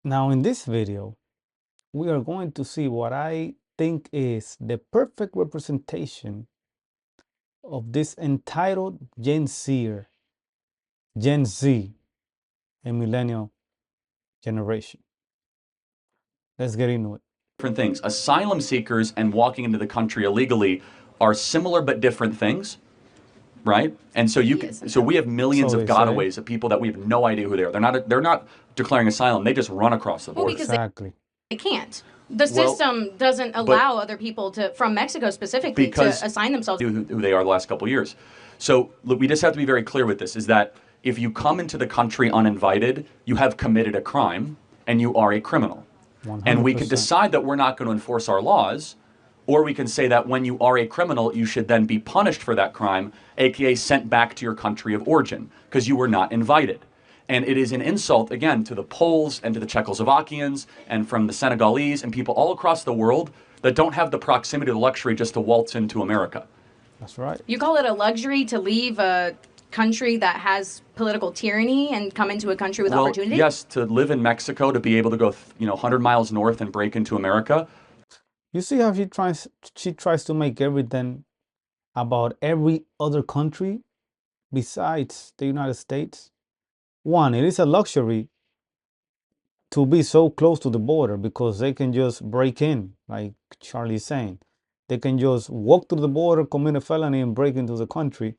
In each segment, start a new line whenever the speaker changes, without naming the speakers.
Now in this video, we are going to see what I think is the perfect representation of this entitled Gen Z, a millennial generation. Let's get into it.
Different things. Asylum seekers and walking into the country illegally are similar but different things, right? And so we have millions
So
of
they say.
gotaways of people that we have no idea who they are. They're not declaring asylum. They just run across the
Well,
border.
because
Exactly.
they can't. The
Well,
system doesn't allow other people to, from Mexico specifically, to
because
assign themselves.
who they are the last couple of years. So look, we just have to be very clear with this: is that if you come into the country uninvited, you have committed a crime and you are a criminal. And we can
100%.
decide that we're not going to enforce our laws, or we can say that when you are a criminal, you should then be punished for that crime, aka sent back to your country of origin, because you were not invited. And it is an insult, again, to the Poles and to the Czechoslovakians and from the Senegalese and people all across the world that don't have the proximity or the luxury just to waltz into America.
That's right.
You call it a luxury to leave a country that has political tyranny and come into a country with opportunity?
Yes, to live in Mexico, to be able to go 100 miles north and break into America.
You see how she tries to make everything about every other country besides the United States. One, it is a luxury to be so close to the border because they can just break in, like Charlie's saying. They can just walk through the border, commit a felony, and break into the country.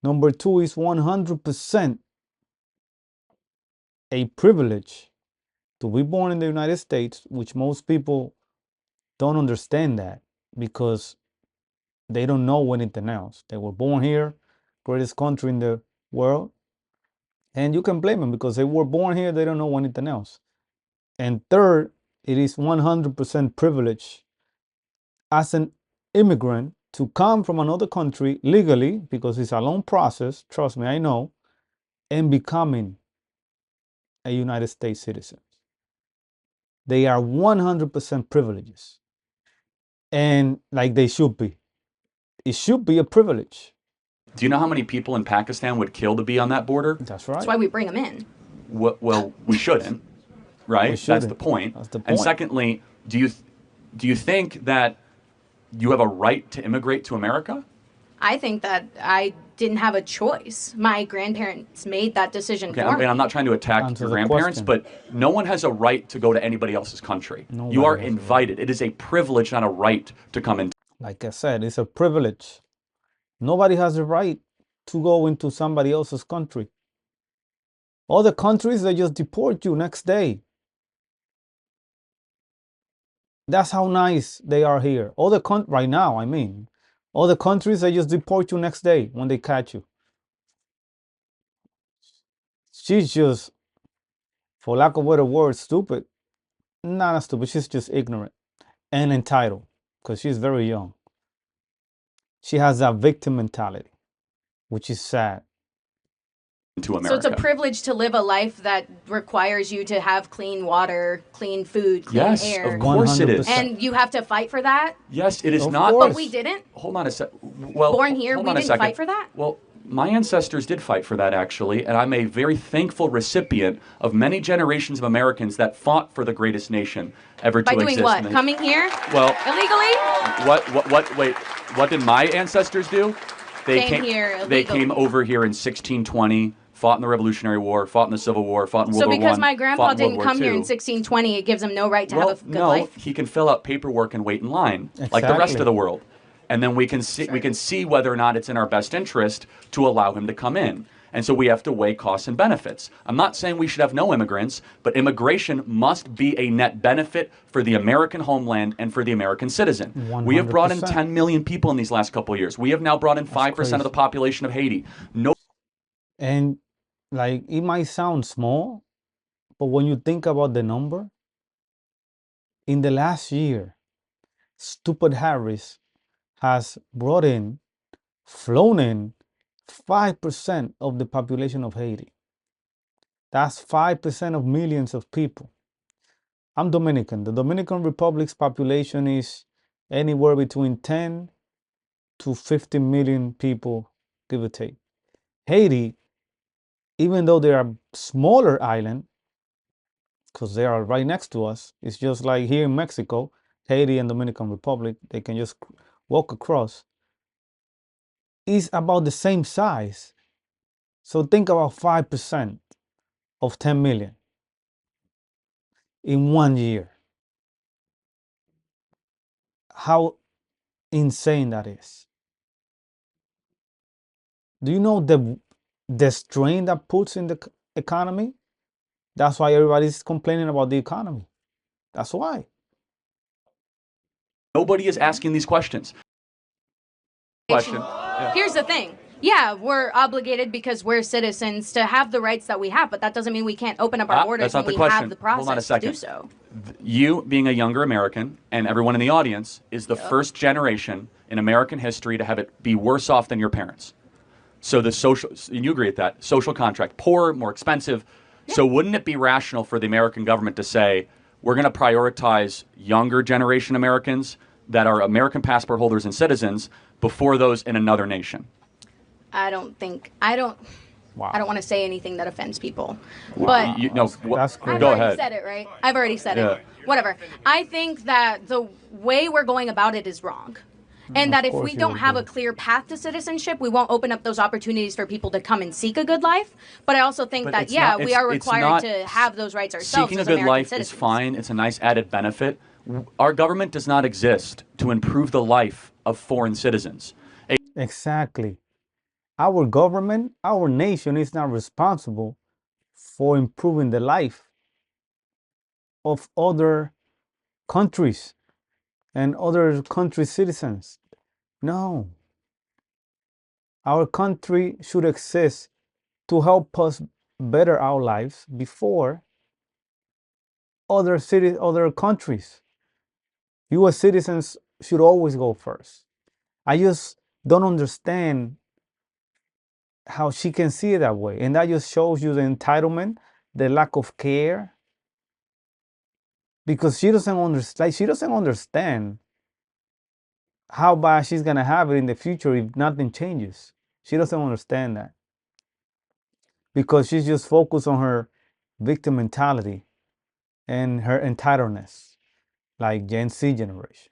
Number two is 100% a privilege to be born in the United States, which most people don't understand that because they don't know anything else. They were born here, greatest country in the world, and you can blame them because they were born here, they don't know anything else. And third, it is 100% privilege as an immigrant to come from another country legally, because it's a long process, trust me, I know, and becoming a United States citizen. They are 100% privileges. And like they should be. It should be a privilege.
Do you know how many people in Pakistan would kill to be on that border?
That's right.
That's why we bring them in.
Well, we shouldn't, right?
We
That's
shouldn't.
the point.
That's the
And
point.
secondly, do you think that you have a right to immigrate to America?
I think that I didn't have a choice. My grandparents made that decision
Okay,
for me.
and I'm not trying to attack
Answer
your
the
grandparents,
question.
but no one has a right to go to anybody else's country.
Nobody
You are
has a right.
invited. It is a privilege, not a right, to come in.
Like I said, it's a privilege. Nobody has the right to go into somebody else's country. Other countries, they just deport you next day. That's how nice they are here. Right now, I mean, other countries, they just deport you next day when they catch you. She's just, for lack of a better word, stupid. Not stupid, she's just ignorant and entitled because she's very young. She has that victim mentality, which is sad.
To America.
So it's a privilege to live a life that requires you to have clean water, clean food, clean
Yes,
air.
of course it is.
100%.
And you have to fight for that?
Yes, it is
Of
not.
course.
But we didn't?
Hold on a sec. Well,
Born here,
hold
we
on a
didn't
second.
fight for that?
Well, my ancestors did fight for that, actually, and I'm a very thankful recipient of many generations of Americans that fought for the greatest nation ever
By
to
doing
exist.
what? Coming here?
Well,
Illegally?
wait, what did my ancestors do?
Came here
They
illegally.
came over here in 1620, fought in the Revolutionary War, fought in the Civil War, fought in World
So
War I.
because my grandpa
fought in World
didn't
War
come here in
II.
1620, it gives him no right to
Well,
have a good
no,
life?
he can fill out paperwork and wait in line like the rest
Exactly.
of the world. And then we can see whether or not it's in our best interest to allow him to come in. And so we have to weigh costs and benefits. I'm not saying we should have no immigrants, but immigration must be a net benefit for the American homeland and for the American citizen. We have brought in
100%.
10 million people in these last couple of years. We have now brought in 5% of the
crazy.
population of Haiti. No.
And like, it might sound small, but when you think about the number, in the last year, stupid Harris has flown in 5% of the population of Haiti. That's 5% of millions of people. I'm Dominican. The Dominican Republic's population is anywhere between 10 to 50 million people, give or take. Haiti, even though they are a smaller island, because they are right next to us. It's just like here in Mexico, Haiti, and Dominican Republic. They can just walk across. It's about the same size. So think about 5% of 10 million in 1 year. How insane that is. Do you know the strain that puts in the economy? That's why everybody's complaining about the economy. That's why.
Nobody is asking these questions. Question.
Here's the thing. Yeah, we're obligated because we're citizens to have the rights that we have, but that doesn't mean we can't open up our borders
That's not
when
the
we
question.
have the
Hold on a
process to do
second.
so.
You, being a younger American, and everyone in the audience, is the first generation in American history to have it be worse off than your parents. So the social, and you agree with that, social contract, poor, more expensive. So wouldn't it be rational for the American government to say, we're going to prioritize younger generation Americans that are American passport holders and citizens before those in another nation?
I don't
Wow.
I don't want to say anything that offends people. But
That's crazy.
I've
Go
already
ahead.
said it, right? I've already said
Yeah.
it. Whatever. I think that the way we're going about it is wrong. And that if
course
we
you
don't
would
have a
agree.
clear path to citizenship, we won't open up those opportunities for people to come and seek a good life. But I also think
But
that,
it's
yeah,
not-
we
it's-
are
it's
required
not-
to have those rights ourselves
Seeking a
as
good
American
life
citizens.
is fine. It's a nice added benefit. Our government does not exist to improve the life of foreign citizens.
Exactly. Our government, our nation is not responsible for improving the life of other countries and other country citizens. No. Our country should exist to help us better our lives before other countries. US citizens should always go first. I just don't understand how she can see it that way. And that just shows you the entitlement, the lack of care. Because she doesn't understand how bad she's gonna have it in the future if nothing changes. She doesn't understand that. Because she's just focused on her victim mentality and her entitledness, like Gen Z generation.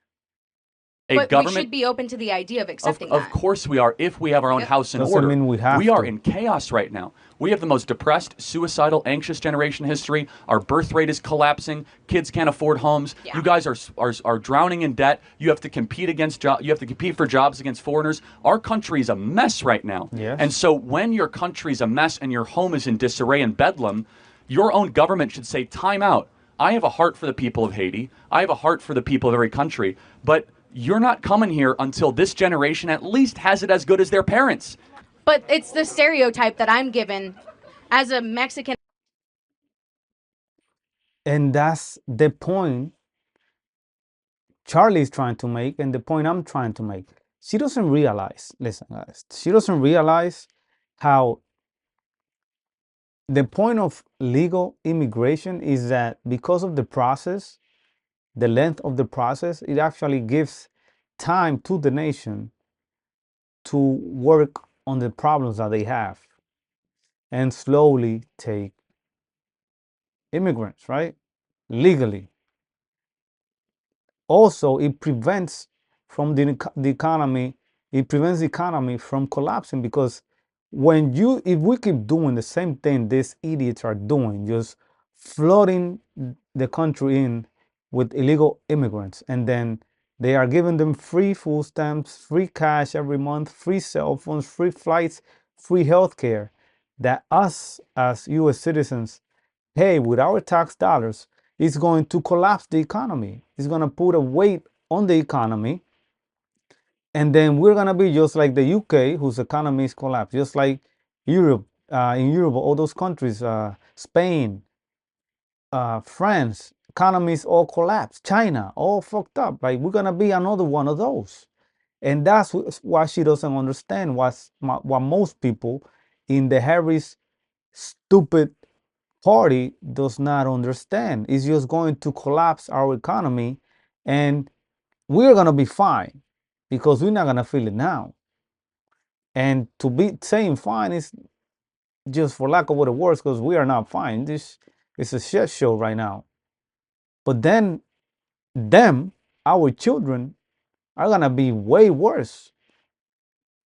But we should be open to the idea of accepting that.
Of course we are, if we have our own house in
Doesn't
order.
mean we have
are
to.
in chaos right now. We have the most depressed, suicidal, anxious generation in history. Our birth rate is collapsing. Kids can't afford homes.
Yeah.
You guys are drowning in debt. You have to compete you have to compete for jobs against foreigners. Our country is a mess right now.
Yes.
And so when your country's a mess and your home is in disarray and bedlam, your own government should say, time out. I have a heart for the people of Haiti. I have a heart for the people of every country. But you're not coming here until this generation at least has it as good as their parents.
But it's the stereotype that I'm given as a Mexican.
And that's the point Charlie's trying to make and the point I'm trying to make. She doesn't realize, listen, guys, she doesn't realize how the point of legal immigration is that because of the process, the length of the process, it actually gives time to the nation to work on the problems that they have and slowly take immigrants, right? Legally. Also, it prevents from the economy, it prevents the economy from collapsing because if we keep doing the same thing these idiots are doing, just flooding the country in with illegal immigrants, and then they are giving them free food stamps, free cash every month, free cell phones, free flights, free healthcare, that us as US citizens pay with our tax dollars, is going to collapse the economy. It's going to put a weight on the economy. And then we're going to be just like the UK, whose economy is collapsed, just like Europe, in Europe, all those countries, Spain, France, economies all collapsed, China, all fucked up. Like, we're going to be another one of those. And that's why she doesn't understand what most people in the Harris stupid party does not understand. It's just going to collapse our economy, and we're going to be fine because we're not going to feel it now. And to be saying fine is just for lack of better words, because we are not fine. It's a shit show right now. But then them, our children, are gonna be way worse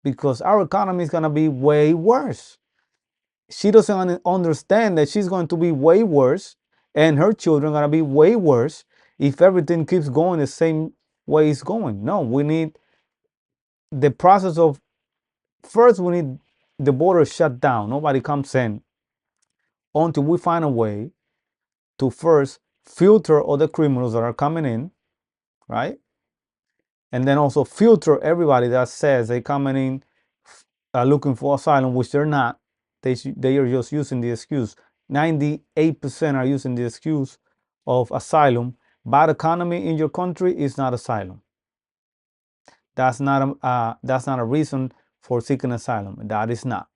because our economy is gonna be way worse. She doesn't understand that she's going to be way worse, and her children are gonna be way worse if everything keeps going the same way it's going. No, we need the process of first we need the border shut down. Nobody comes in until we find a way to first filter all the criminals that are coming in, right? And then also filter everybody that says they're coming in looking for asylum, which they're not. They are just using the excuse. 98% are using the excuse of asylum. Bad economy in your country is not asylum. That's not a reason for seeking asylum. That is not.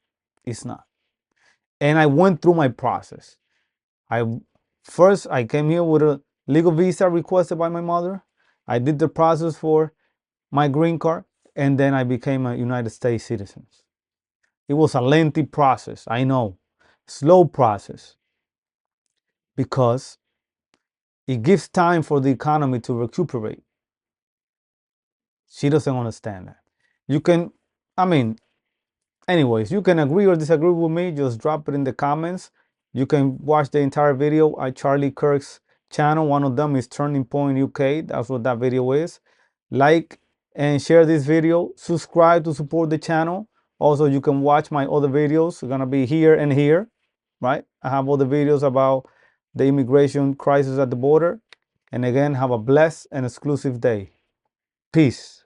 It's not. And I went through my process. I came here with a legal visa requested by my mother. I did the process for my green card, and then I became a United States citizen. It was a lengthy process, I know, slow process, because it gives time for the economy to recuperate. She doesn't understand that. You can, I mean, anyways, you can agree or disagree with me. Just drop it in the comments. You can watch the entire video at Charlie Kirk's channel. One of them is Turning Point UK. That's what that video is. Like and share this video. Subscribe to support the channel. Also, you can watch my other videos. They're gonna be here and here, right? I have other videos about the immigration crisis at the border. And again, have a blessed and exclusive day. Peace.